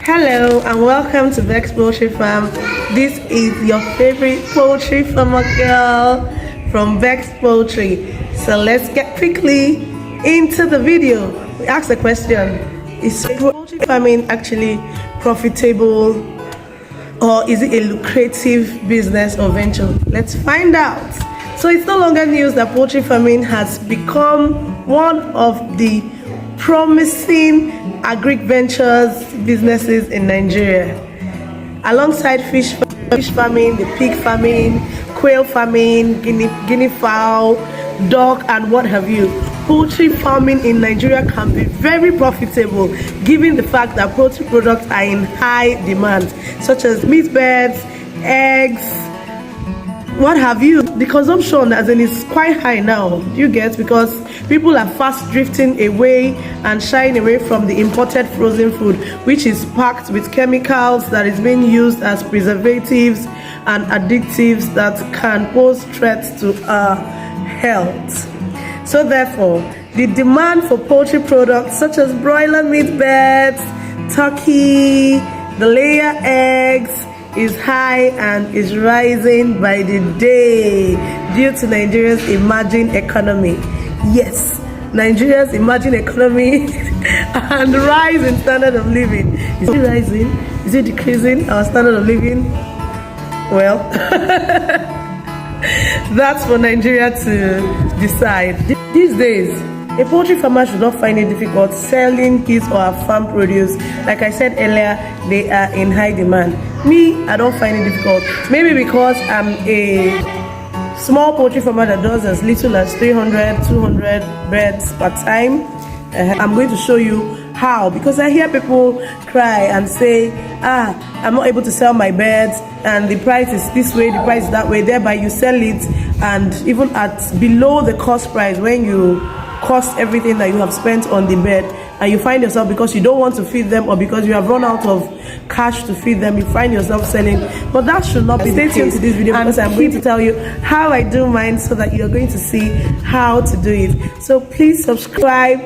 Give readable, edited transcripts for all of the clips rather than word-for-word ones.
Hello and welcome to Vex Poultry Farm. This is your favorite poultry farmer girl from Vex Poultry. So let's get quickly into the video. We asked the question, is poultry farming actually profitable, or is it a lucrative business or venture? Let's find out. So it's no longer news that poultry farming has become one of the promising agri ventures businesses in Nigeria. Alongside fish farming, the pig farming, quail farming, guinea fowl, duck, and what have you, poultry farming in Nigeria can be very profitable given the fact that poultry products are in high demand, such as meat beds, eggs, what have you. The consumption as in is quite high now, you get, because people are fast drifting away and shying away from the imported frozen food, which is packed with chemicals that is being used as preservatives and additives that can pose threats to our health. So therefore, the demand for poultry products such as broiler meat beds, turkey, the layer eggs is high and is rising by the day due to Nigeria's emerging economy. Yes, Nigeria's emerging economy and rise in standard of living. Is it rising? Is it decreasing, our standard of living? Well, that's for Nigeria to decide. These days, a poultry farmer should not find it difficult selling his or her farm produce. Like I said earlier, they are in high demand. Me, I don't find it difficult. Maybe because I'm a small poultry farmer that does as little as 300, 200 birds per time. I'm going to show you how, because I hear people cry and say, I'm not able to sell my birds and the price is this way, the price is that way. Thereby you sell it, and even at below the cost price, when you cost everything that you have spent on the bird, and you find yourself, because you don't want to feed them or because you have run out of cash to feed them, you find yourself selling. But that should not be the case. Stay tuned to this video, because I'm going to tell you how I do mine so that you're going to see how to do it. So please subscribe,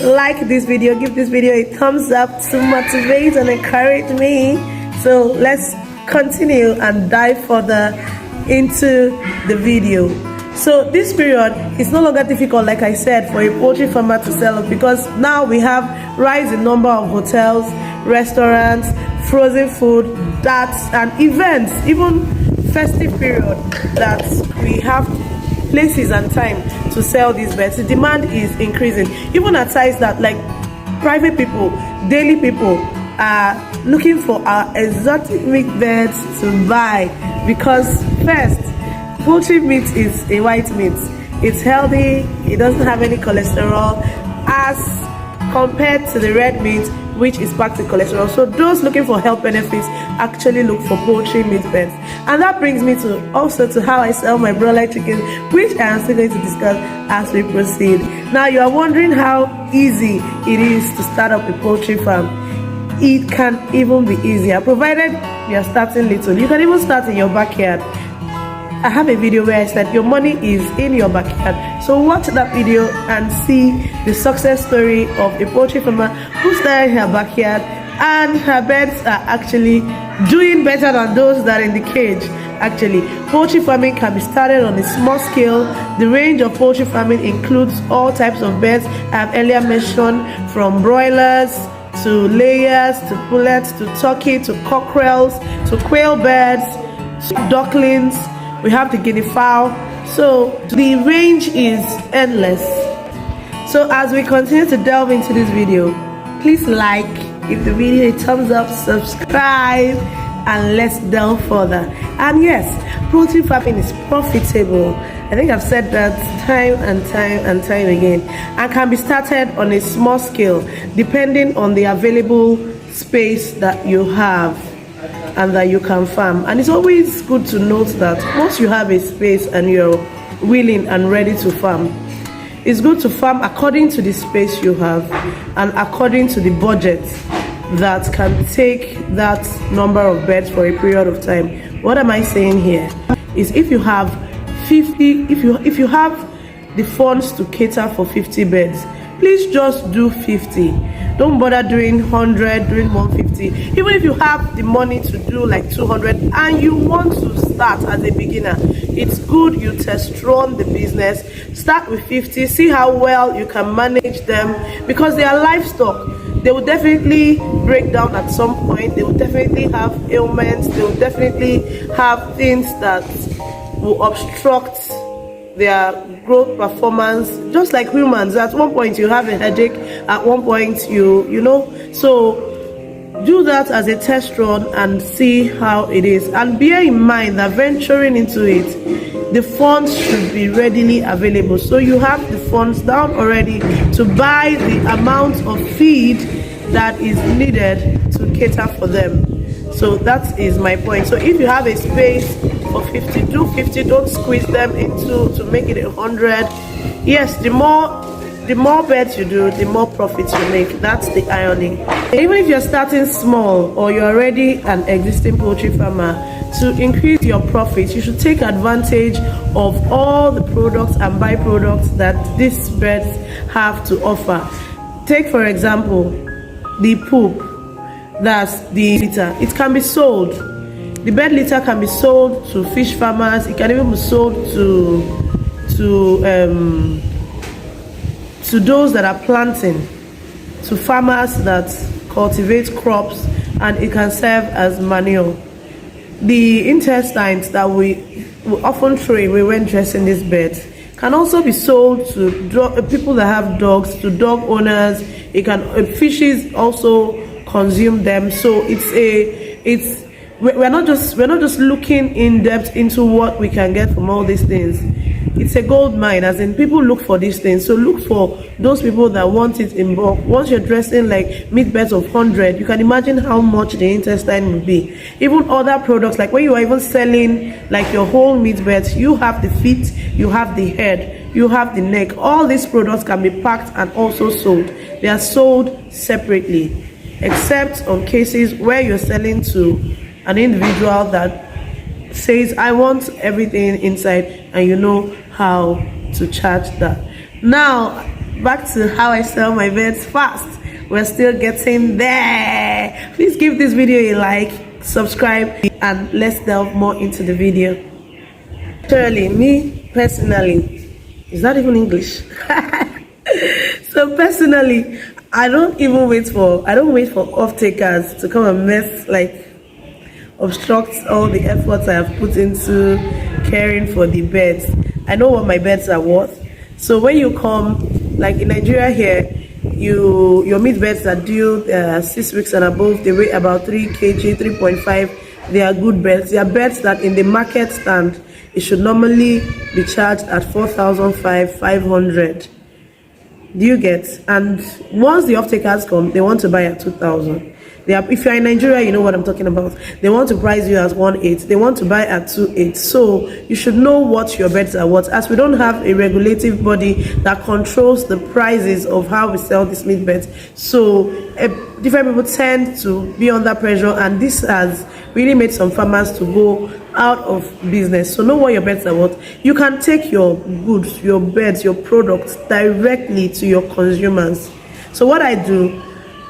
like this video, give this video a thumbs up to motivate and encourage me. So let's continue and dive further into the video. So this period is no longer difficult, like I said, for a poultry farmer to sell it, because now we have rise in number of hotels, restaurants, frozen food, and events, even festive period, that we have places and time to sell these birds. The demand is increasing, even at size that like private people, daily people are looking for our exotic meat birds to buy, because first, poultry meat is a white meat. It's healthy, it doesn't have any cholesterol as compared to the red meat, which is packed with cholesterol. So those looking for health benefits actually look for poultry meat birds. And that brings me to how I sell my broiler chicken, which I am still going to discuss as we proceed. Now you are wondering how easy it is to start up a poultry farm. It can even be easier, provided you are starting little. You can even start in your backyard. I have a video where I said your money is in your backyard. So watch that video and see the success story of a poultry farmer who started in her backyard, and her birds are actually doing better than those that are in the cage. Actually, poultry farming can be started on a small scale. The range of poultry farming includes all types of birds I have earlier mentioned, from broilers to layers to pullets to turkey to cockerels to quail birds to ducklings. We have the guinea fowl. So the range is endless. So as we continue to delve into this video, please like, give the video a thumbs up, subscribe, and let's delve further. And yes, poultry farming is profitable. I think I've said that time and time again, and can be started on a small scale depending on the available space that you have and that you can farm. And it's always good to note that once you have a space and you're willing and ready to farm, it's good to farm according to the space you have and according to the budget that can take that number of birds for a period of time. What am I saying here is, if you have 50, if you have the funds to cater for 50 birds, please just do 50. Don't bother doing 100, doing 150. Even if you have the money to do like 200 and you want to start as a beginner, it's good you test run the business. Start with 50, see how well you can manage them, because they are livestock. They will definitely break down at some point. They will definitely have ailments. They will definitely have things that will obstruct their growth performance, just like humans. At one point you have a headache, at one point you know. So do that as a test run and see how it is, and bear in mind that venturing into it, the funds should be readily available. So you have the funds down already to buy the amount of feed that is needed to cater for them. So that is my point. So if you have a space for 50, do 50. Don't squeeze them into to make it 100. Yes, the more beds you do, the more profits you make. That's the irony. Even if you're starting small or you're already an existing poultry farmer, to increase your profits, you should take advantage of all the products and byproducts that these beds have to offer. Take for example the poop, that's the litter. It can be sold. The bed litter can be sold to fish farmers. It can even be sold to those that are planting, to farmers that cultivate crops, and it can serve as manure. The intestines that we often throw away when dressing these beds can also be sold to people that have dogs, to dog owners. It can fishes also consume them. So we're not just looking in depth into what we can get from all these things. It's a gold mine, as in people look for these things. So look for those people that want it in bulk. Once you're dressing like meat beds of 100, you can imagine how much the intestine will be. Even other products, like when you are even selling like your whole meat beds, you have the feet, you have the head, you have the neck. All these products can be packed and also sold. They are sold separately, except on cases where you're selling to an individual that says, I want everything inside, and you know how to charge that. Now back to how I sell my beds fast. We're still getting there. Please give this video a like, subscribe, and let's delve more into the video. Surely, me personally, is that even English? So personally, I don't wait for off-takers to come and mess, like obstruct all the efforts I have put into caring for the beds. I know what my beds are worth. So when you come, like in Nigeria here, your meat beds that due 6 weeks and above, they weigh about 3 kg, 3.5. They are good beds. They are beds that in the market stand, it should normally be charged at 4,500. Do you get? And once the off-takers come, they want to buy at 2,000. If you're in Nigeria, you know what I'm talking about. They want to price you at 1.8. They want to buy at 2.8. So you should know what your beds are worth. As we don't have a regulative body that controls the prices of how we sell these meat beds, so different people tend to be under pressure, and this has really made some farmers to go out of business. So know what your beds are worth. You can take your goods, your beds, your products directly to your consumers. So what I do,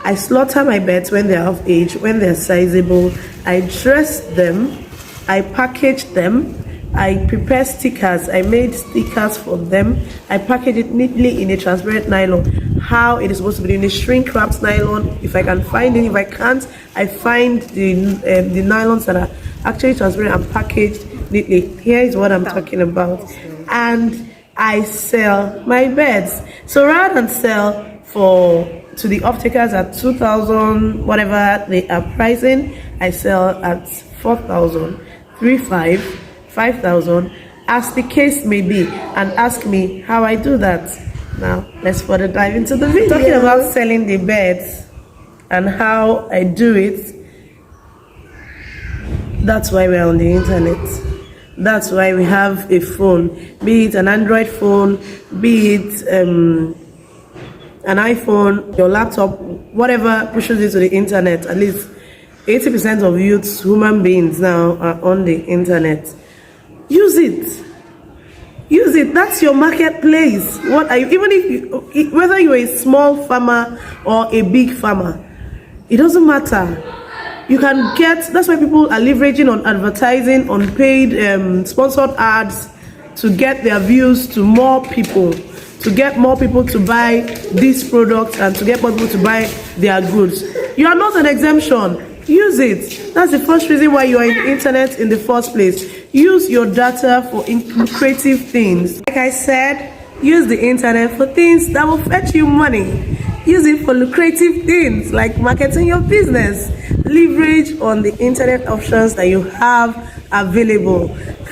I slaughter my beds when they're of age, when they're sizable. I dress them, I package them, I prepare stickers. I made stickers for them. I package it neatly in a transparent nylon, how it is supposed to be, in a shrink wrapped nylon. If I can find it, if I can't, I find the nylons that are actually transparent and packaged neatly. Here is what I'm talking about. And I sell my beds. So rather than sell to the off-takers at 2,000, whatever they are pricing, I sell at 4,000, 3,500, 5,000, as the case may be. And ask me how I do that. Now let's further dive into the video. Talking about selling the beds and how I do it, that's why we're on the internet. That's why we have a phone, be it an Android phone, be it an iPhone, your laptop, whatever pushes you to the internet. At least 80% of youths, human beings now, are on the internet. Use it. Use it. That's your marketplace. What are you, even if you, whether you're a small farmer or a big farmer, it doesn't matter. You can get, that's why people are leveraging on advertising, on paid sponsored ads to get their views to more people, to get more people to buy this product and to get more people to buy their goods. You are not an exemption. Use it. That's the first reason why you are in the internet in the first place. Use your data for lucrative things. Like I said, use the internet for things that will fetch you money. Use it for lucrative things like marketing your business. Leverage on the internet options that you have available.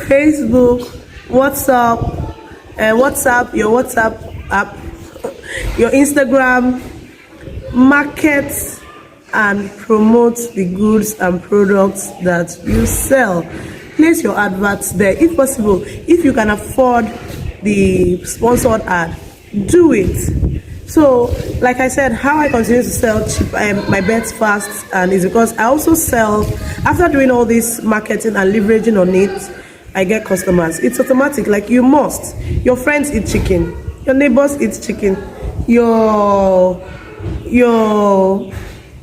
Facebook, WhatsApp, your WhatsApp app, your Instagram, market and promote the goods and products that you sell. Place your adverts there if possible. If you can afford the sponsored ad, do it. So, like I said, how I continue to sell cheap my bets fast, and is because I also sell, after doing all this marketing and leveraging on it, I get customers. It's automatic, like you must. Your friends eat chicken, your neighbors eat chicken, your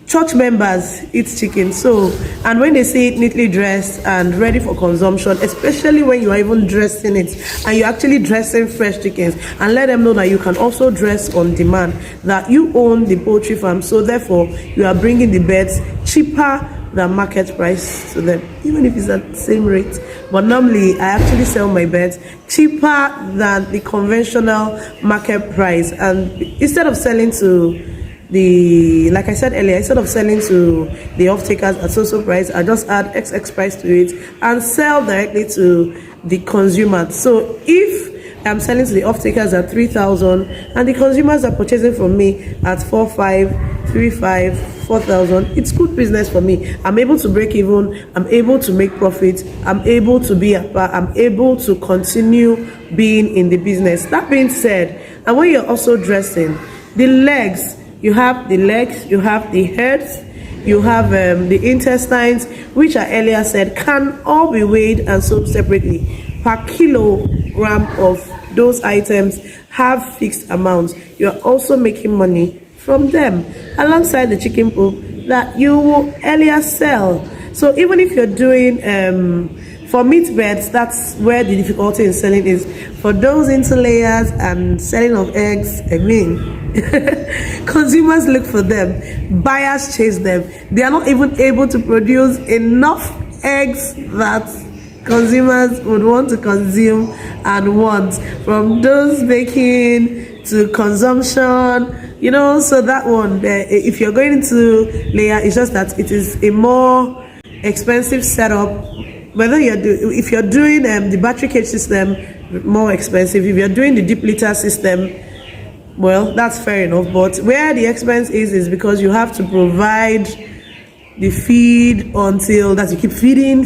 church members eat chicken. So, and when they see it neatly dressed and ready for consumption, especially when you are even dressing it and you're actually dressing fresh chickens, and let them know that you can also dress on demand, that you own the poultry farm, so therefore you are bringing the birds cheaper than market price to them, even if it's at the same rate. But normally I actually sell my birds cheaper than the conventional market price, and instead of selling to like I said earlier, instead of selling to the off-takers at so price, I just add XX price to it and sell directly to the consumer. So if I'm selling to the off-takers at 3,000 and the consumers are purchasing from me at 4,500, 3,500, 4,000, it's good business for me. I'm able to break even, I'm able to make profit, I'm able to be I'm able to continue being in the business. That being said, and when you're also dressing the legs, you have the legs, you have the heads, you have the intestines, which I earlier said can all be weighed and sold separately. Per kilogram of those items have fixed amounts. You are also making money from them alongside the chicken poop that you will earlier sell. So even if you're doing for meat beds, that's where the difficulty in selling is. For those into layers and selling of eggs, I mean, consumers look for them, buyers chase them. They are not even able to produce enough eggs that consumers would want to consume and want, from those baking to consumption, you know. So that one, if you're going into layer, it's just that it is a more expensive setup. Whether if you're doing the battery cage system, more expensive. If you're doing the deep litter system, well, that's fair enough. But where the expense is because you have to provide the feed until that you keep feeding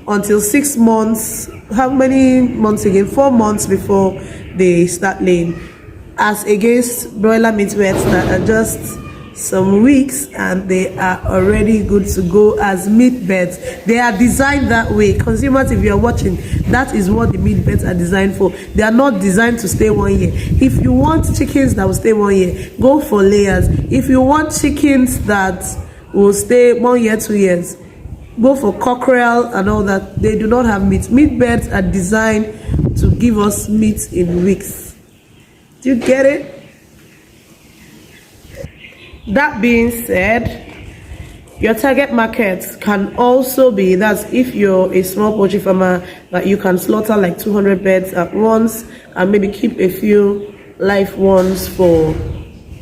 until 6 months. How many months again? 4 months before they start laying, as against broiler meat beds that are just some weeks and they are already good to go as meat beds. They are designed that way. Consumers, if you are watching, that is what the meat beds are designed for. They are not designed to stay 1 year. If you want chickens that will stay 1 year, go for layers. If you want chickens that will stay 1 year, 2 years, go for cockerel and all that. They do not have meat. Meat beds are designed to give us meat in weeks. Do you get it? That being said, your target market can also be, that's if you're a small poultry farmer, that you can slaughter like 200 birds at once and maybe keep a few live ones for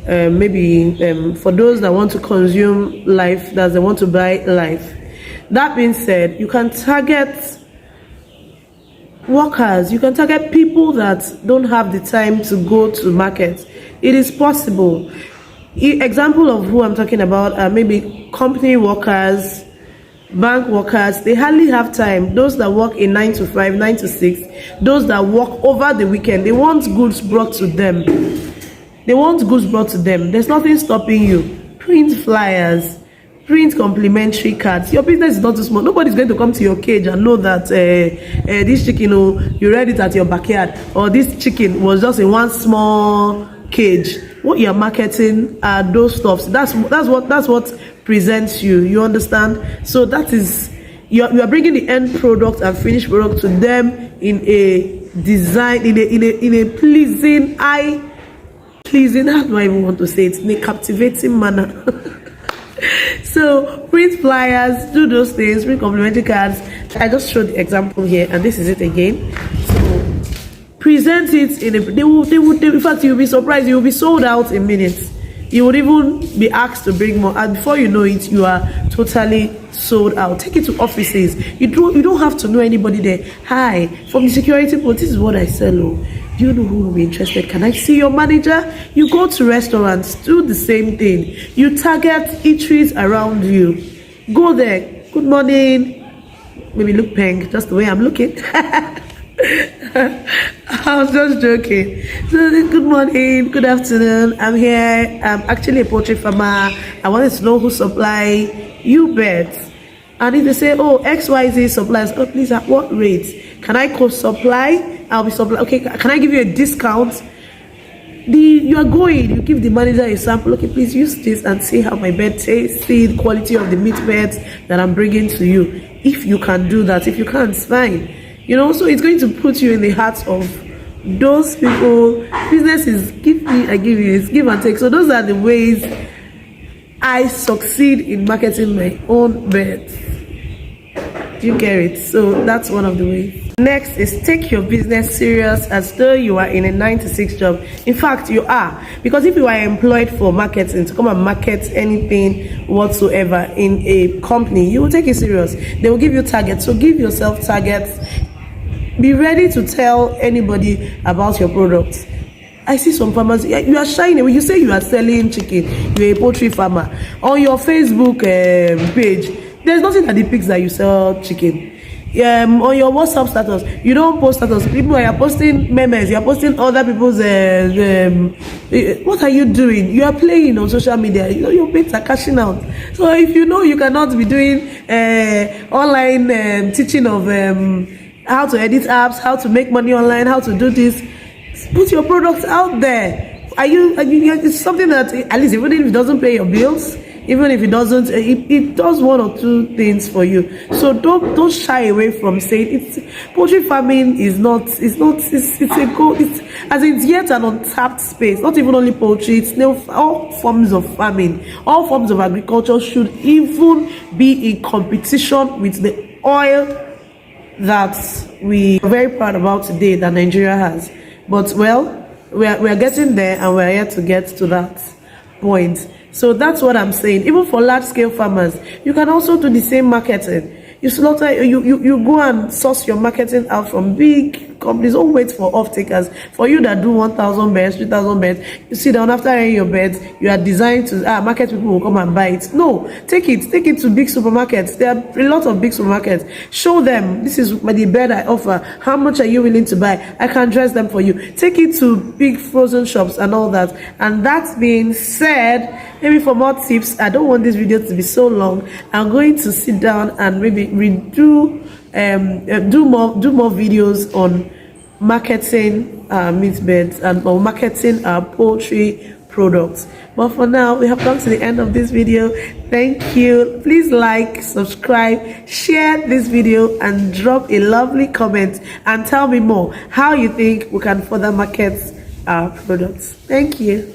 for those that want to consume live, that they want to buy live. That being said, you can target workers, you can target people that don't have the time to go to market. It is possible. Example of who I'm talking about are maybe company workers, bank workers. They hardly have time. Those that work in 9 to 5, 9 to 6, those that work over the weekend, they want goods brought to them. There's nothing stopping you. Print flyers, Print complimentary cards. Your business is not too small. Nobody's going to come to your cage and know that this chicken, you read it at your backyard, or this chicken was just in one small cage. What you're marketing are those stuffs. That's what presents you. You understand? So that is, you are bringing the end product and finished product to them in a design, in a pleasing, pleasing. How do I even want to say it? In a captivating manner. So print flyers, do those things, print complimentary cards. I just showed the example here, and this is it again. So present it in a, they will, in fact, you'll be surprised, you'll be sold out in minutes. You would even be asked to bring more, and before you know it, you are totally sold out. Take it to offices. You don't have to know anybody there. Hi, from the security post, this is what I sell. Do you know who will be interested? Can I see your manager? You go to restaurants, do the same thing. You target eateries around you. Go there. Good morning. Maybe look pink, just the way I'm looking. I was just joking. So, good morning, good afternoon. I'm here. I'm actually a poultry farmer. I wanted to know who supply you birds. And if they say, oh, XYZ supplies, oh, please, at what rate? Can I co-supply? I'll be supply. Okay, can I give you a discount? You are going, you give the manager a sample. Okay, please use this and see how my bird tastes, see the quality of the meat birds that I'm bringing to you. If you can do that, if you can't, it's fine. So it's going to put you in the hearts of those people. Business is give me, I give you. It's give and take. So those are the ways I succeed in marketing my own birds. You get it? So that's one of the ways. Next is take your business serious as though you are in a 9-to-6 job. In fact, you are. Because if you are employed for marketing, to come and market anything whatsoever in a company, you will take it serious. They will give you targets. So give yourself targets. Be ready to tell anybody about your products. I see some farmers, you are shying away. You say you are selling chicken, you're a poultry farmer. On your Facebook page, there's nothing that depicts that you sell chicken. On your WhatsApp status, you don't post status. People are posting memes, you are posting other people's what are you doing? You are playing on social media. Your mates are cashing out. So if you cannot be doing online teaching of how to edit apps, how to make money online, how to do this, put your products out there. It's something that, at least even if it doesn't pay your bills, even if it doesn't, it does one or two things for you. So don't shy away from saying poultry farming is not, it's a goal. It's yet an untapped space. Not even only poultry, it's all forms of farming, all forms of agriculture should even be in competition with the oil that we are very proud about today that Nigeria has. But well, we are getting there, and we are here to get to that point. So that's what I'm saying. Even for large scale farmers, you can also do the same marketing. You go and source your marketing out from big companies. Don't wait for off takers. For you that do 1,000 beds, 3,000 beds, you sit down after airing your beds, you are designed to market people will come and buy it. No, take it to big supermarkets. There are a lot of big supermarkets. Show them, this is the bed I offer. How much are you willing to buy? I can dress them for you. Take it to big frozen shops and all that. And that being said, maybe for more tips, I don't want this video to be so long. I'm going to sit down and maybe do more videos on marketing meat beds and marketing our poultry products. But for now, we have come to the end of this video. Thank you. Please like, subscribe, share this video, and drop a lovely comment and tell me more how you think we can further market our products. Thank you.